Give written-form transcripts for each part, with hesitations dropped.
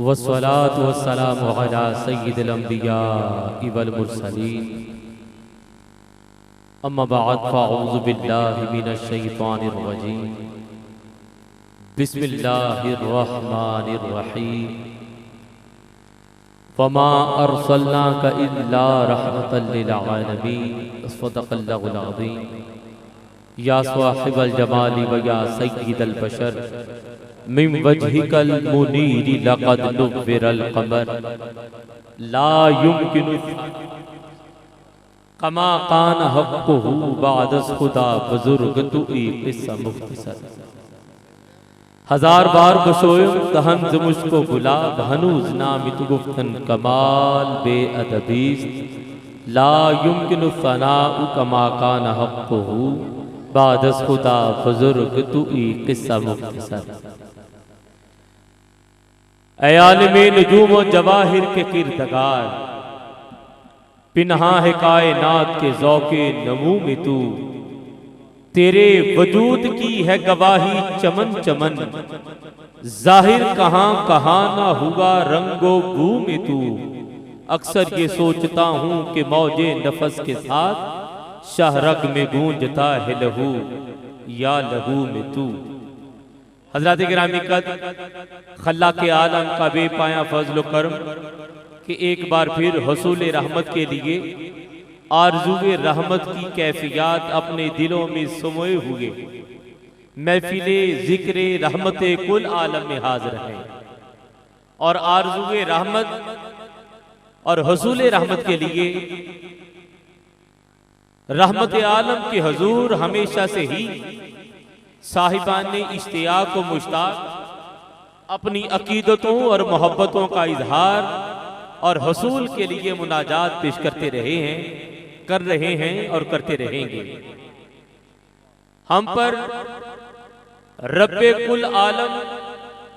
वस्सलातु वस्सलामु अला सय्यिदिल अंबिया वल मुरसलीन अम्मा बअद फ़अऊज़ु बिल्लाहि मिनश शैतानिर रजीम बिस्मिल्लाहिर रहमानिर रहीम वमा अरसलनाका इल्ला रहमतल लिल आलमीन सदक़ल्लाहुल अज़ीम या साहिबल जमाली व या सय्यिदल बशर मिन वजहिकल मुनीरी लक़द नुव्विरल क़मर ला युमकिनु कमा कान हक़्क़ुहु बादस खुदा बुजुर्ग तु क़िस्सा मुख्तसर हजार बार बशोयम तहन ज मुझको बुला हनूज नामित गुफ्तन कमाल बेअदबीस्त ला युमकिनु फ़नाउ कमा कान हक़्क़ुहु बादस खुदा बुजुर्ग तु क़िस्सा मुख्तसर। ऐ आलिमे नजूम व जवाहिर के किरदगार पिन्हा है कायनात के ज़ौक़े नमू में तू तेरे वजूद की है गवाही चमन चमन जाहिर कहाँ कहाँ ना हुआ रंगो बू में तू अक्सर ये सोचता हूँ कि मौजे नफस के साथ शाहरग में गूंजता है लहू या लहू में तू। हज़रात गिरामी कद खल्ला के आलम का बेपाया फजल करम कि एक बार फिर हसूल रहमत के लिए आरज़ूए रहमत की कैफियत अपने दिलों में समोए हुए महफिले ज़िक्र रहमत कुल आलम में हाजिर है और आरज़ूए रहमत और हसूल रहमत के लिए रहमत आलम के हजूर हमेशा से ही साहिबान इश्तियाक व मुश्ताक अपनी अकीदतों और मोहब्बतों का इजहार और हसूल के लिए मुनाजात पेश करते रहे हैं, कर रहे हैं और करते रहेंगे। हम पर रब्बे कुल आलम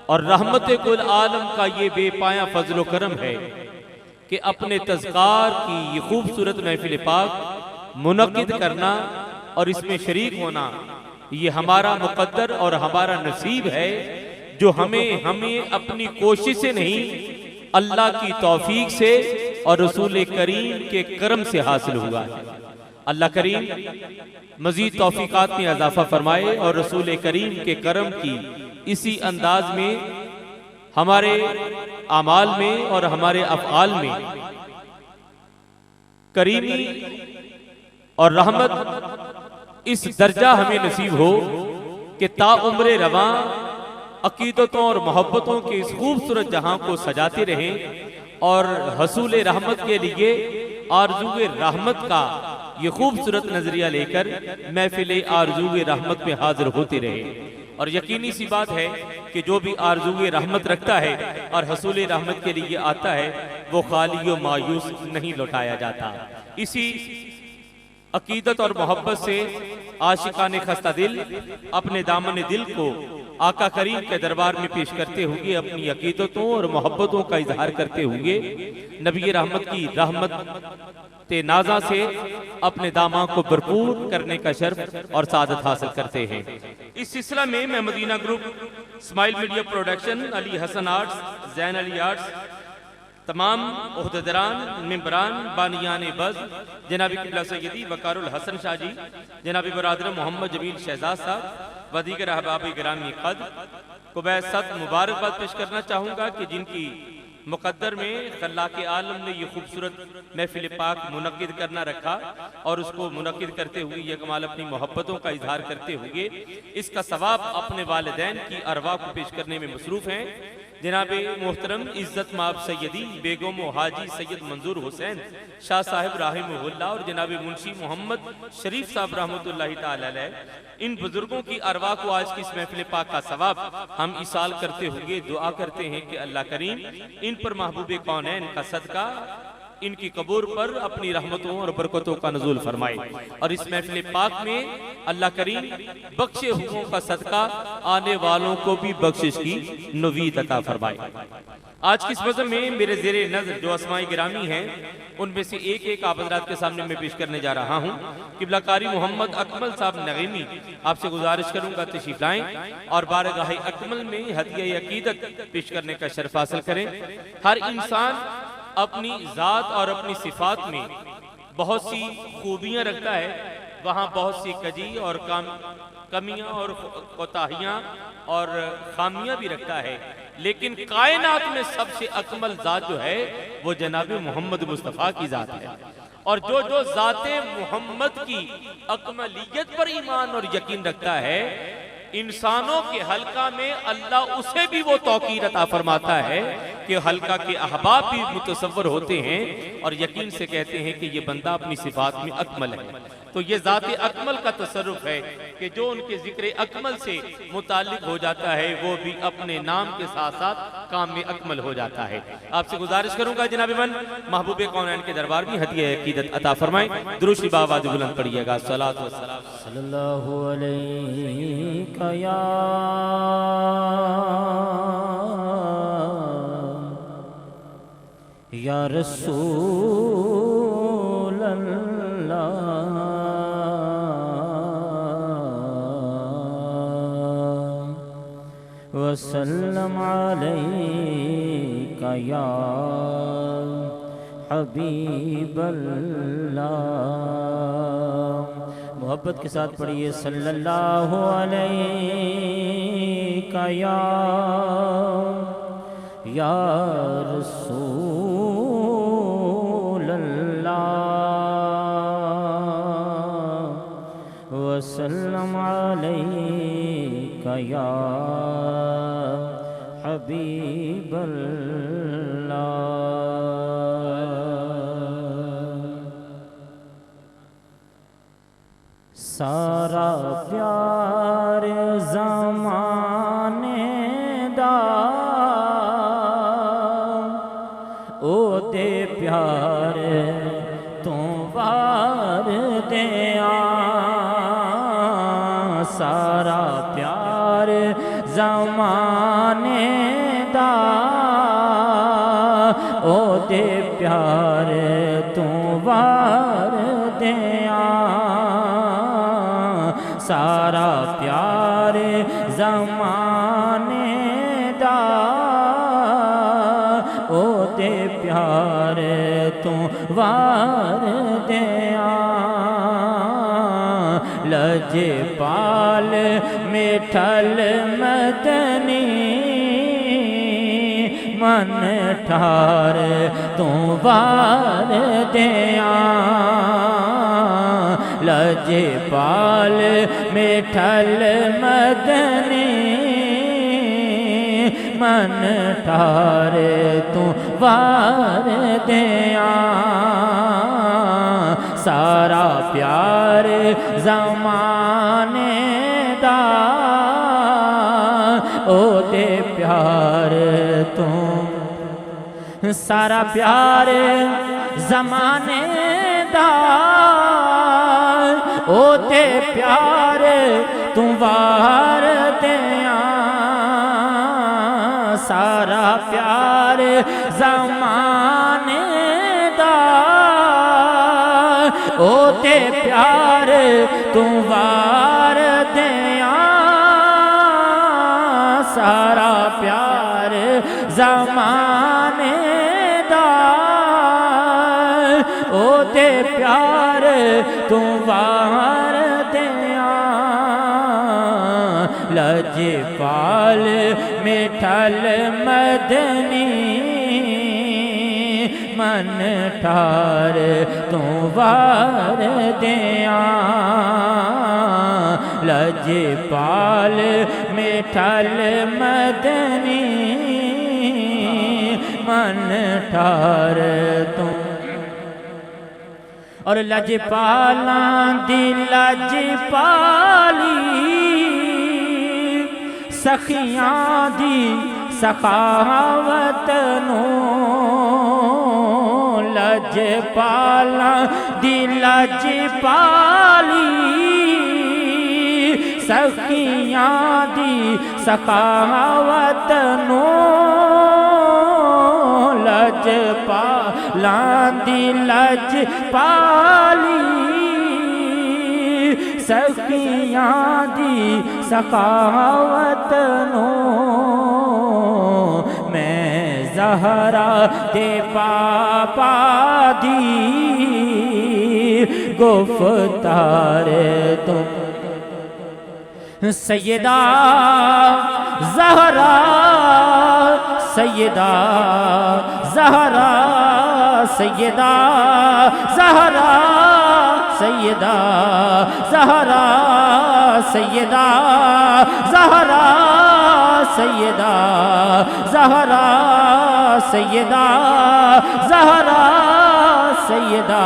और रहमत कुल आलम का ये बेपाया फजल करम है कि अपने तज़कार की ये खूबसूरत महफिल पाक मुनक़िद करना और इसमें शरीक होना ये हमारा मुक़द्दर और हमारा नसीब है जो हमें अपनी कोशिश से नहीं अल्लाह की तौफीक से और रसूल करीम के करम से हासिल हुआ है। अल्लाह करीम मजीद तौफीकात में इजाफा फरमाए और रसूल करीम के करम की इसी अंदाज में हमारे आमाल में और हमारे अफ़आल में करीमी और रहमत इस दर्जा हमें नसीब हो कि ताउम्र रवां अकीदतों और मोहब्बतों के इस खूबसूरत जहां को सजाते रहें और हसूल रहमत के लिए आरज़ूए रहमत का ये खूबसूरत नजरिया लेकर महफिल आरज़ूए रहमत में हाजिर होते रहे। और यकीनी सी बात है कि जो भी आरज़ूए रहमत रखता है और हसूल रहमत के लिए आता है वो खाली व मायूस नहीं लौटाया जाता। इसी अकीदत और मोहब्बत से आशिकाने खस्ता दिल अपने दामन दिल को आका करीम के दरबार में पेश करते हुए अपनी अकीदतों और मोहब्बतों का इजहार करते हुए नबी रहमत की रहमत नाजा से अपने दामा को भरपूर करने का शर्फ और सादत हासिल करते हैं। इस सिलसिला में मैं Madina group, smile media production, Ali Hasan arts, Zain Ali arts, तमाम ओहदेदारान, मेंबरान, बानियान बज़, जनाबी क़िबला सैयदी वक़ारुल हसन शाह जी, जनाबी बरादर मोहम्मद जमील शहजाद साहब व दीगर अहबाब गिरामी क़द्र को बेसत मुबारकबाद पेश करना चाहूँगा कि जिनकी मुक़द्दर में खल्ला के आलम ने ये खूबसूरत महफिल पाक मुनक़िद करना रखा और उसको मुनक़िद करते हुए ये कमाल अपनी मोहब्बतों का इजहार करते हुए इसका सवाब अपने वालिदैन की अरवा को पेश करने में मसरूफ़ हैं। जनाबे मोहतरम इज़्ज़त माब सैयदी बेगम हाजी सैयद मंजूर हुसैन शाह साहिब राहिमहुल्लाह और जनाबे मुंशी मोहम्मद शरीफ साहब रहमतुल्लाहि ताला अलैह, इन बुजुर्गों की अरवा को आज की इस महफिल पाक का सवाब हम इसाल करते हुए दुआ करते हैं कि अल्लाह करीम इन पर महबूब कौनैन का सदका इनकी कब्र पर अपनी रहमतों और बरकतों का नज़ुल फरमाए और इस महफिल पाक में अल्लाह करीम बख्शे हुओं का सदका आने वालों को भी बख्शिश की नवीद अता फरमाए। आज की इस मज़हब में मेरे ज़ेरे नज़र जो अस्माए गिरामी हैं उनमें से एक आप हज़रात के सामने मैं पेश करने जा रहा हूँ। क़िबला कारी मोहम्मद अकमल साहब नगीमी आपसे गुजारिश करूँगा तशरीफ लाएं और बारगाह अकमल में हदिया अकीदत पेश करने का शर्फ हासिल करें। हर इंसान अपनी ज़ात और अपनी सिफात में बहुत सी खूबियाँ रखता है, वहाँ बहुत सी कजी और कमियाँ और कोताहियाँ और खामियाँ भी रखता है, लेकिन कायनात में सबसे अकमल ज़ात जो है वो जनाब मोहम्मद मुस्तफ़ा की ज़ात है। और जो जो ज़ाते मोहम्मद की अकमलियत पर ईमान और यकीन रखता है, इंसानों के हल्का में अल्लाह उसे भी वो तौकीर अता फरमाता है कि हल्का के अहबाब भी मुतसव्वर होते हैं और यकीन से कहते हैं कि ये बंदा अपनी सिफात में अकमल है। तो ये ज़ाते अकमल का तसर्रुफ है कि जो उनके जिक्र अकमल से मुताल्लिक हो जाता है वो भी अपने नाम के साथ साथ काम में अकमल हो जाता है। आपसे गुजारिश करूंगा जनाब मन महबूब कौनैन के दरबार में हदिया अकीदत अता फरमाएं। दुरूद शरीफ आवाज़ बुलंद पढ़िएगा। सलातो वस्सलाम सल्लल्लाहु अलैहि या रसूल अल्लाह वसल्लम अलैका या हबीब अल्लाह। मोहब्बत के साथ पढ़िए सल्लल्लाहु अलैका या रसूल अल्लाह वसल्लम अलैका या हबीब अल्लाह। सारा प्यार ज़माने दा ओ दे प्यार तू वार दिया। सारा प्यार ज़माने दा ओ दे प्यार तू वार दिया। सारा प्यार ज़माने दा ओ दे प्यार तू वार दिया। लजे पाल मिठल मदनी मन ठार तू वार दिया। लजे पाल मिठल मदनी मन ठार तू वार दिया। सारा प्यार ज़माने दा ओ दे प्यार तू। सारा प्यार ज़माने दा ओ दे प्यार तू वार दिया। सारा प्यार ज़माने दा ओ ते प्यार तू वार दिया। सारा प्यार ज़माने दा ओ ते प्यार तू वार दिया। लजे पाल मिठल मदनी मन ठार तू वार दिया। लजे पाल मिठल मदनी मन ठार तू। और लजपाला दी लजपाली सखियां दी सखावत नो। लज लजपाला दी लजपाली सखियां दी सखावत नो लजपाला दी लजपाली सखियां दी सखावत नो मैं ज़हरा दे पापा दी गुफ्तार तुम सैयदा ज़हरा सैयदा ज़हरा सैयदा ज़हरा सैयदा ज़हरा सैयदा ज़हरा सैयदा ज़हरा सैयदा ज़हरा सैयदा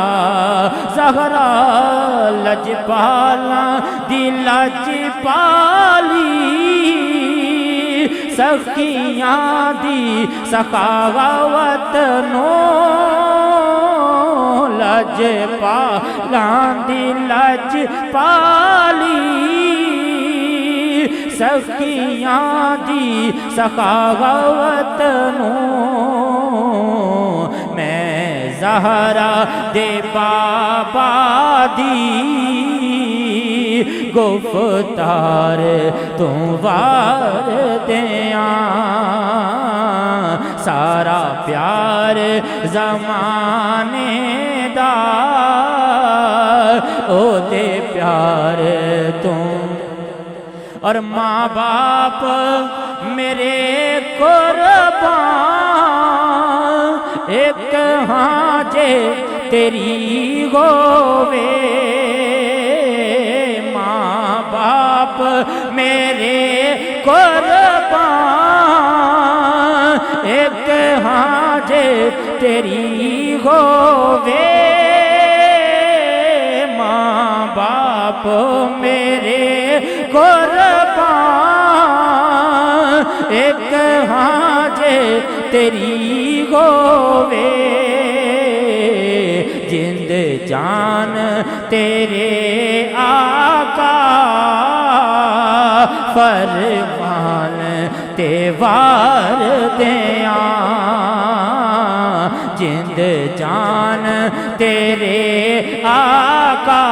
ज़हरा लजपाला दी लजपाली सखियां दी सखावत नो लजपाला दी लजपाली सखियां दी सखावत नो मैं ज़हरा दे पापा दी गुफ्तार तू वार दिया सारा प्यार ज़माने दा ओ दे प्यार तू और माँ बाप मेरे कुर्बान एक हाजे तेरी होवे माँ बाप मेरे कुर्बान एक हाजे तेरी होवे माँ बाप मेरे कुर्बान एक हाजे तेरी होवे जिंद जान तेरे आका फरमान ते वार दिया जिंद जान तेरे आका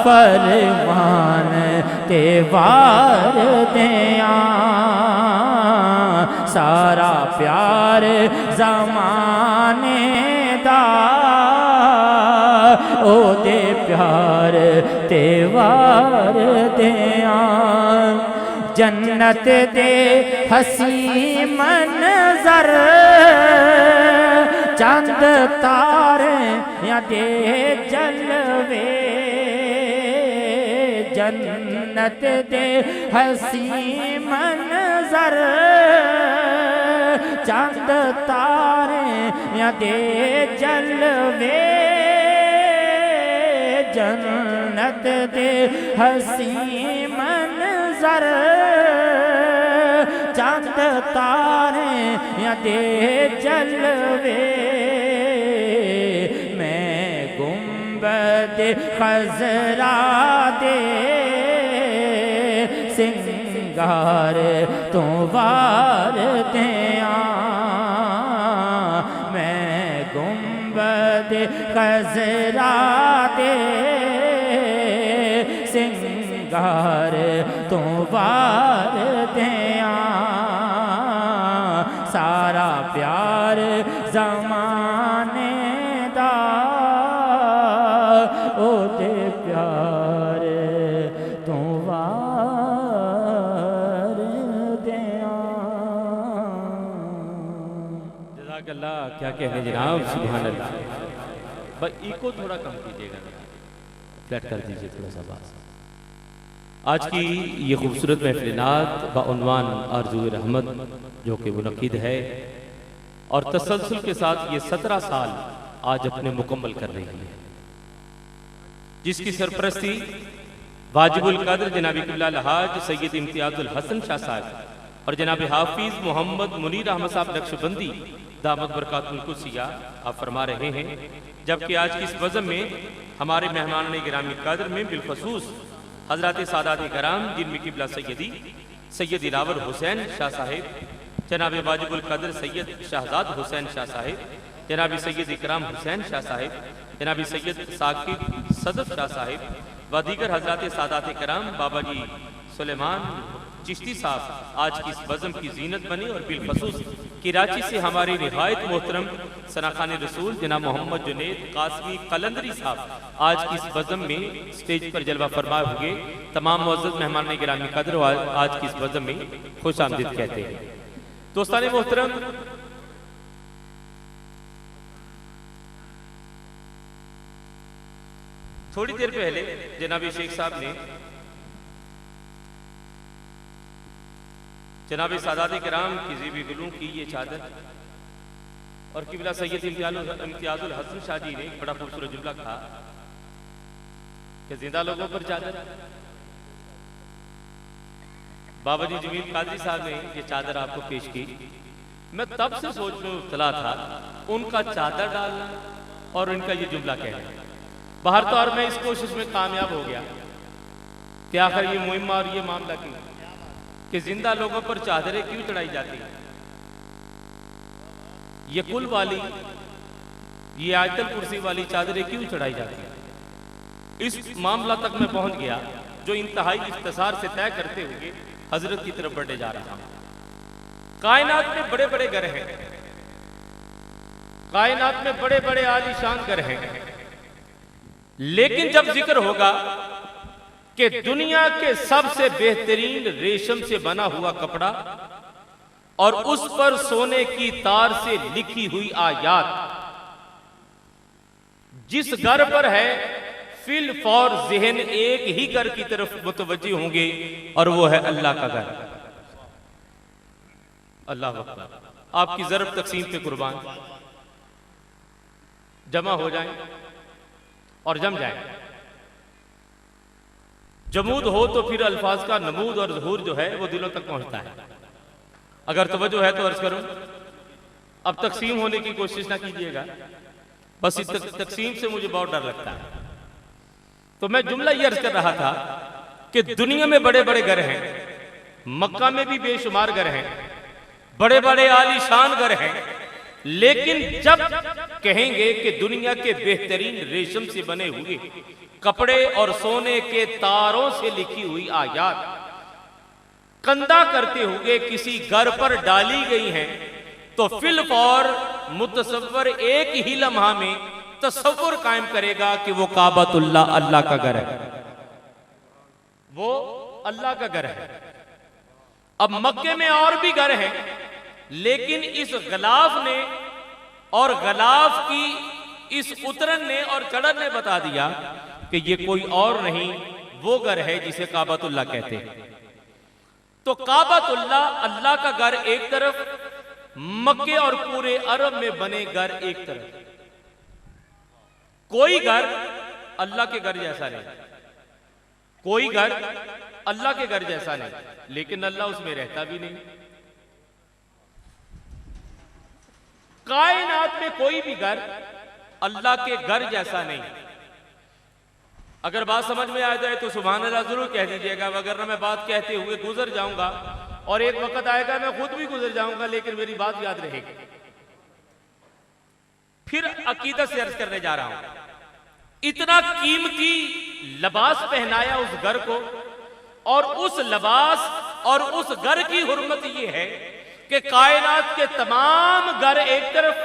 फरमान ते वार दिया सारा प्यार ज़माने दा ओ दे प्यार ते वार दिया जन्नत दे हसी मंज़र चंद तारे या दे जलवे जन्नत दे हसी मंज़र चंद तारे या दे जलवे जन्नत दे हसी मंज़र चंद तारे या दे जलवे मैं गुंबद खज़रा दे सिंगार तू वार दिया मैं गुंबद खज़रा दे सिंगार तू वार दिया सारा प्यार ज़माने दा ओ दे प्यार तू वार दिया जज़ाकल्लाह क्या कहने जनाब सुभान अल्लाह भाई इको थोड़ा कम कीजिएगा फ्लैट कर दीजिए थोड़ा सा बात आज की ये खूबसूरत महफिल-ए-नात बउन्वान आरज़ू रहमत जो कि मुनक़िद है और तसलसल के साथ ये 17 साल आज अपने मुकम्मल कर रही है जिसकी सरपरस्ती वाजिबुल कद्र जनाब क़िबला हाज सैयद इम्तियाज़ुल हसन शाह साहब और जनाब हाफिज़ मोहम्मद मुनीर अहमद साहब नक्शबंदी दामद बरकातुल कुदसिया आप फरमा रहे हैं। जबकि आज की इस बज़म में हमारे मेहमान गिरामी कदर में बिलखसूस हज़रत सादात कराम जिनमें किबला सैयद दिलावर हुसैन शाह साहिब, जनाब वाजिबुल कदर सैयद शहजाद हुसैन शाह साहिब, जनाब सैयद इकराम हुसैन शाह साहिब, जनाब सैयद साकिब सदफ शाह साहिब व दीगर हज़रत सादात कराम बाबा जी सुलेमान चिश्ती साहब आज की इस बज़म की जीनत बने। और बिलखसूस कराची से हमारे निहायत मोहतरम सनाखान रसूल जनाब मोहम्मद जुनैद कासमी कलंदरी साहब आज की इस बज़म में स्टेज पर जलवा फरमा हुए। तमाम मुअज़्ज़ज़ मेहमान गिरामी कदर आज की इस बज़म में खुश आमदीद कहते हैं। दोस्तान मोहतरम, थोड़ी देर पहले जनाब शेख साहब ने जनाब सादात कराम की ज़ीबी गुलों की ये चादर और किबला सैयद इम्तियाजुल हसन शाह जी ने एक बड़ा खूबसूरत जुमला कहा कि जिंदा लोगों पर चादर। बाबा जी जमील कादरी साहब ने ये चादर आपको पेश की। मैं तब से सोच में मुब्तला था उनका चादर डालना और उनका ये जुमला कहना। बाहर तो और मैं इस कोशिश में कामयाब हो गया कि आखिर ये मुहिम और ये मामला क्यों कि जिंदा लोगों पर चादरें क्यों चढ़ाई जाती हैं। ये कुल वाली, ये आयतल कुर्सी वाली चादरें क्यों चढ़ाई जाती हैं। इस मामला तक मैं पहुंच गया जो इंतहाई इख्तिसार से तय करते हुए हजरत की तरफ बढ़े जा रहा हूं। कायनात में बड़े बड़े घर हैं, कायनात में बड़े बड़े आलीशान घर हैं, लेकिन जब जिक्र होगा कि दुनिया के सबसे बेहतरीन रेशम से बना हुआ कपड़ा और उस पर सोने की तार से लिखी हुई आयात जिस घर पर है, फिल फौर ज़हन एक ही घर की तरफ मुतवज्जी होंगे और वो है अल्लाह का घर। अल्लाह अकबर। आपकी ज़रब तकसीम पे कुर्बान जमा हो जाएं और जम जाएं। जमूद हो तो फिर अल्फाज का नमूद और ज़हूर जो है वो दिलों तक पहुंचता है। अगर तवज्जो है तो अर्ज करूं, अब तकसीम होने की कोशिश ना कीजिएगा, बस इस तकसीम से मुझे बहुत डर लगता है। तो मैं जुमला ये अर्ज कर रहा था कि दुनिया में बड़े बड़े घर हैं, मक्का में भी बेशुमार घर हैं, बड़े बड़े आलीशान घर हैं, लेकिन जब कहेंगे कि दुनिया के बेहतरीन रेशम से बने हुए कपड़े और सोने के तारों से लिखी हुई आयात कंधा करते हुए किसी घर पर डाली गई हैं, तो फिल फौर मुतसव्वर एक ही लम्हा में तसव्वुर कायम करेगा कि वो काबतुल्लाह अल्लाह का घर है, वो अल्लाह का घर है। अब मक्के में और भी घर हैं, लेकिन इस गलाफ ने और गलाफ की इस उतरन ने और चढ़न ने बता दिया कि ये कोई और नहीं, वो घर है जिसे काबतुल्लाह कहते हैं। तो काबतुल्लाह अल्लाह का घर एक तरफ, मक्के और पूरे अरब में बने घर एक तरफ। कोई घर अल्लाह के घर जैसा नहीं, कोई घर अल्लाह के घर जैसा नहीं, लेकिन अल्लाह उसमें रहता भी नहीं। कायनात में कोई भी घर अल्लाह के घर जैसा नहीं। अगर बात समझ में आ जाए तो सुभान अल्लाह जरूर कह दीजिएगा, वगरना मैं बात कहते हुए गुजर जाऊंगा और एक वक्त आएगा मैं खुद भी गुजर जाऊंगा, लेकिन मेरी बात याद रहेगी। फिर अकीदत से अर्ज करने जा रहा हूं, इतना कीमती लिबास पहनाया उस घर को, और उस लिबास और उस घर की हुर्मत यह है कि कायनात के तमाम घर एक तरफ,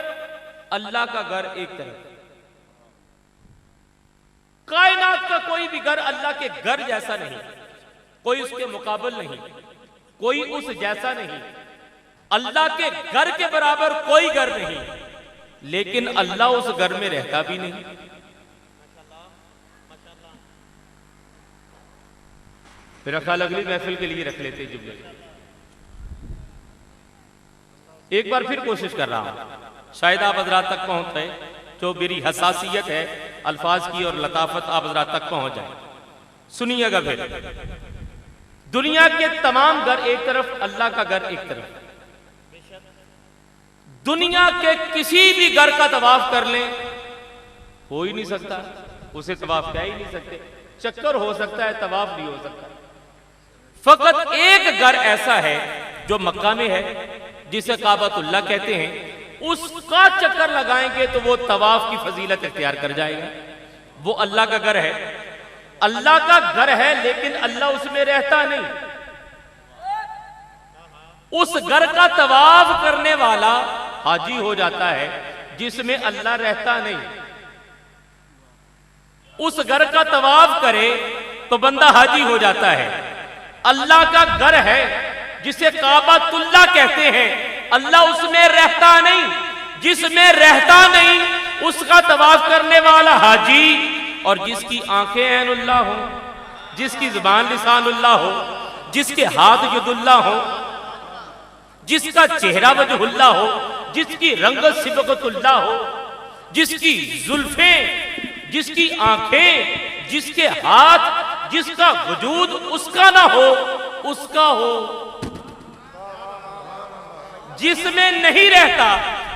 अल्लाह का घर एक तरफ। कायनात का कोई भी घर अल्लाह के घर जैसा नहीं, कोई उसके मुकाबल नहीं, कोई उस जैसा नहीं। अल्लाह के घर के बराबर कोई घर नहीं, लेकिन अल्लाह उस घर में रहता भी नहीं। मेरा ख्याल अगली महफिल के लिए रख लेते जुमले। एक बार फिर कोशिश कर रहा हूं, शायद आप हजरात तक पहुंच गए। जो मेरी हसासियत है अल्फाज की और लताफत आप हजरात तक पहुंच जाए। सुनिएगा फिर, दुनिया के तमाम घर एक तरफ, अल्लाह का घर एक तरफ। दुनिया के किसी भी घर का तवाफ कर लें, हो ही नहीं सकता, उसे तवाफ कह ही नहीं सकते। चक्कर हो सकता है, तवाफ नहीं हो सकता। फकत एक घर ऐसा है जो मक्का में है, जिसे काबतुल्लाह कहते हैं, उसका चक्कर लगाएंगे तो वो तवाफ की फजीलत इख्तियार कर जाएगा। वो अल्लाह का घर है, अल्लाह का घर है, लेकिन अल्लाह उसमें रहता नहीं। उस घर का तवाफ करने वाला हाजी हो जाता है जिसमें अल्लाह रहता नहीं। उस घर का तवाफ करे तो बंदा हाजी हो जाता है। अल्लाह का घर है जिसे काबतुल्लाह कहते हैं, अल्लाह उसमें रहता नहीं। जिसमें रहता नहीं उसका तवाफ करने वाला हाजी, और जिसकी आंखें ऐनुल्लाह हो, जिसकी जुबान लिसानुल्लाह हो, जिसके हाथ यदुल्लाह हो, जिसका चेहरा वजहुल्लाह हो, जिसकी रंगत सिबगतुल्लाह हो, जिसकी जुल्फें, जिसकी आंखें, जिसके हाथ, जिसका वजूद उसका ना हो, उसका हो। जिसमें नहीं रहता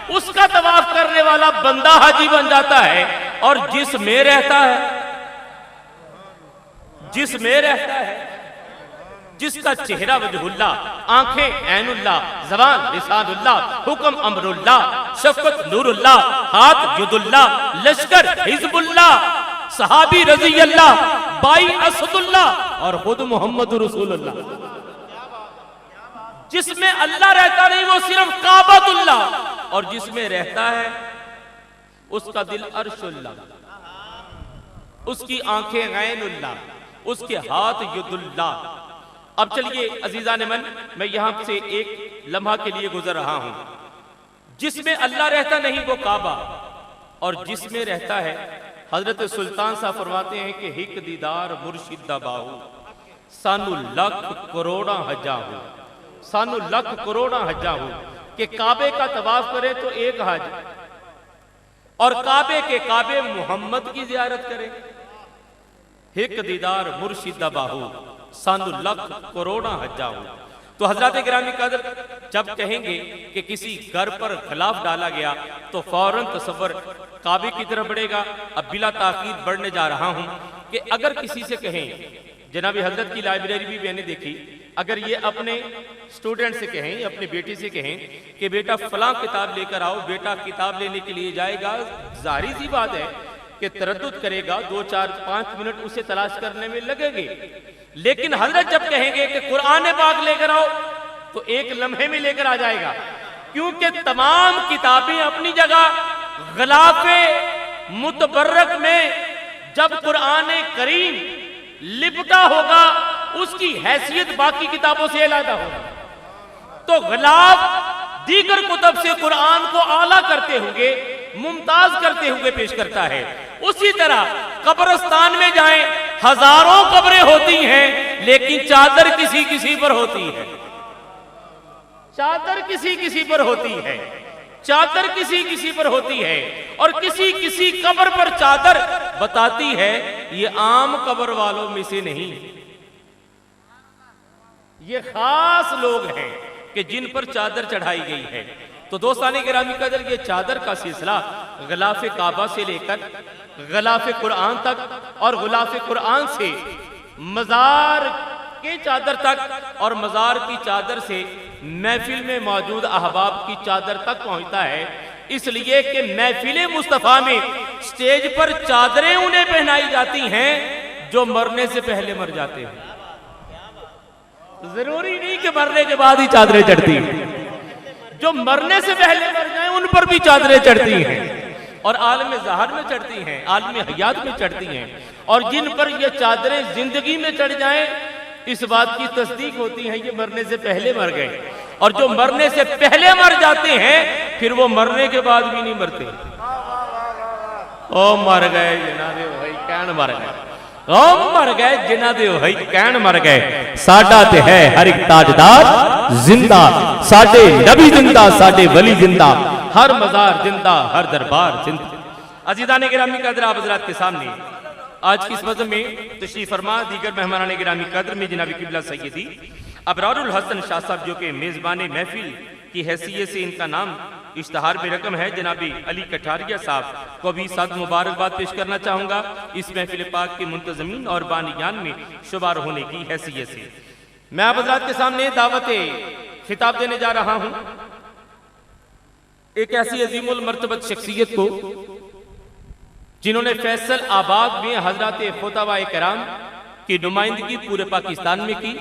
उसका तवाफ करने वाला बंदा हाजी बन जाता है, और जिसमें रहता है, जिसमें रहता है, जिसका चेहरा वजहुल्लाह, आंखें ऐनुल्लाह, जबान लिसानुल्लाह, हुक्म अमरुल्लाह, शफकत नूरुल्लाह, हाथ युदुल्लाह, लश्कर हिजबुल्लाह, सहाबी रजी अल्लाह, बाई असदुल्लाह और खुद मोहम्मद रसूलुल्लाह। जिसमें अल्लाह रहता नहीं वो सिर्फ काबतुल्लाह, और जिसमें रहता है उसका दिल अर्शुल्लाह, उसकी आंखें गैनुल्लाह, उसके हाथ युदुल्लाह। अब चलिए अजीजान मन, मैं यहां से एक लम्हा के लिए गुजर रहा हूं। जिसमें अल्लाह रहता नहीं वो काबा, और जिसमें रहता है, हजरत सुल्तान साहब फरमाते हैं कि हिक दीदार मुर्शिदा बाहू, सानू लख करोड़ा हजाहू, सानू लख करोड़ा हजाहू, कि काबे का तवाफ करे तो एक हज, और काबे के काबे मोहम्मद की जियारत करे। हिक दीदार मुर्शिदा बाहू, सानू लख करोड़ा हजाहू। तो हजरत गिरामी कदर जब कहेंगे कि किसी घर पर खिलाफ डाला गया तो फौरन तसव्वुर काबे की तरफ बढ़ेगा। अब बिला ताकीद बढ़ने जा रहा हूं कि अगर किसी से कहें, जनाबी हजरत की लाइब्रेरी भी मैंने देखी, अगर ये अपने स्टूडेंट से कहें, अपने बेटी से कहें कि बेटा फलां किताब लेकर आओ, बेटा किताब लेने के लिए जाएगा, जाहिर सी बात है कि तरद्दुद करेगा, 2, 4, 5 मिनट उसे तलाश करने में लगेंगे। लेकिन हजरत जब कहेंगे कि कुरान पाक लेकर आओ तो एक लम्हे में लेकर आ जाएगा, क्योंकि तमाम किताबें अपनी जगह, गलाफे मुतबर्रक में जब कुरान करीम लिपटा होगा उसकी हैसियत बाकी किताबों से अलग होगी। तो गलाफ दीगर कुतब से कुरान को आला करते हुए, मुमताज करते हुए पेश करता है। उसी तरह कब्रिस्तान में जाएं, हजारों कब्रें होती हैं, लेकिन चादर किसी किसी पर होती है, चादर किसी किसी पर होती है, चादर किसी किसी पर होती है, और किसी किसी कब्र पर चादर बताती है ये आम कब्र वालों में से नहीं, ये खास लोग हैं कि जिन पर चादर चढ़ाई गई है। तो दोस्ताने गिरामी कदर, ये चादर का सिलसिला गलाफे काबा से लेकर गलाफे कुरान तक, और गलाफे कुरान से मजार के चादर तक, और मजार की चादर से महफिल में मौजूद अहबाब की चादर तक पहुंचता है। इसलिए कि महफिल मुस्तफा में स्टेज पर चादरें उन्हें पहनाई जाती हैं जो मरने से पहले मर जाते हैं। जरूरी नहीं कि मरने के बाद ही चादरें चढ़ती हैं, जो मरने से पहले मर जाए उन पर भी चादरें चढ़ती हैं, और आलम ज़ाहिर में चढ़ती हैं, आलम हयात में चढ़ती हैं। और जिन पर ये चादरें जिंदगी में चढ़ जाएं, इस बात की तस्दीक होती है ये मरने से पहले मर गए। और जो मरने से पहले मर जाते हैं फिर वो मरने के बाद भी नहीं मरते। ओ मर गए जिन्हां दे होई कहण मर गए, ओ मर गए जिन्हां दे होई कहण मर गए। साडा ते है हर एक ताजदार जिंदा, साडे नबी जिंदा, साडे वली जिंदा, हर मजार जिंदा, हर दरबार जिंदा। अजीज़ान गिरामी कदर, आप हज़रात के सामने आज की इस मज़हब में तशरीफ़ फरमा दीगर मेहमानान गिरामी कदर में जनाबी किबला सैयदी अबरारुल हसन शाह साहब, जो कि मेज़बान महफिल की हैसियत से इनका नाम इश्तहार में रकम है जनाबी अली कठारिया साहब को भी साथ मुबारकबाद पेश करना चाहूंगा इस महफिल पाक के मुंतजमीन और बानियान में शुमार होने की हैसियत से। मैं आप हज़रात के सामने दावत खिताब देने जा रहा हूं एक ऐसी अजीमुल मर्तबत शख्सियत को जिन्होंने फैसल आबाद में हजरत खुतबा कराम की नुमाइंदगी पूरे पाकिस्तान में की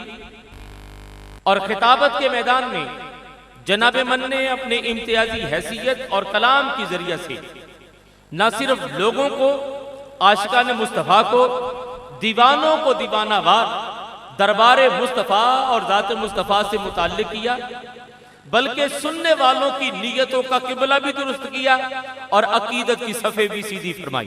और खिताबत के मैदान में जनाब मन ने अपने इम्तियाजी हैसियत और कलाम की जरिया से न सिर्फ लोगों को आशिकान मुस्तफ़ा को दीवानों को दीवानावार दरबार मुस्तफ़ा और ज़ात मुस्तफ़ा से मुताल्लिक किया बल्कि सुनने वालों की नीयतों का किबला भी दुरुस्त किया और अकीदत की सफ़े भी सीधी फरमाई।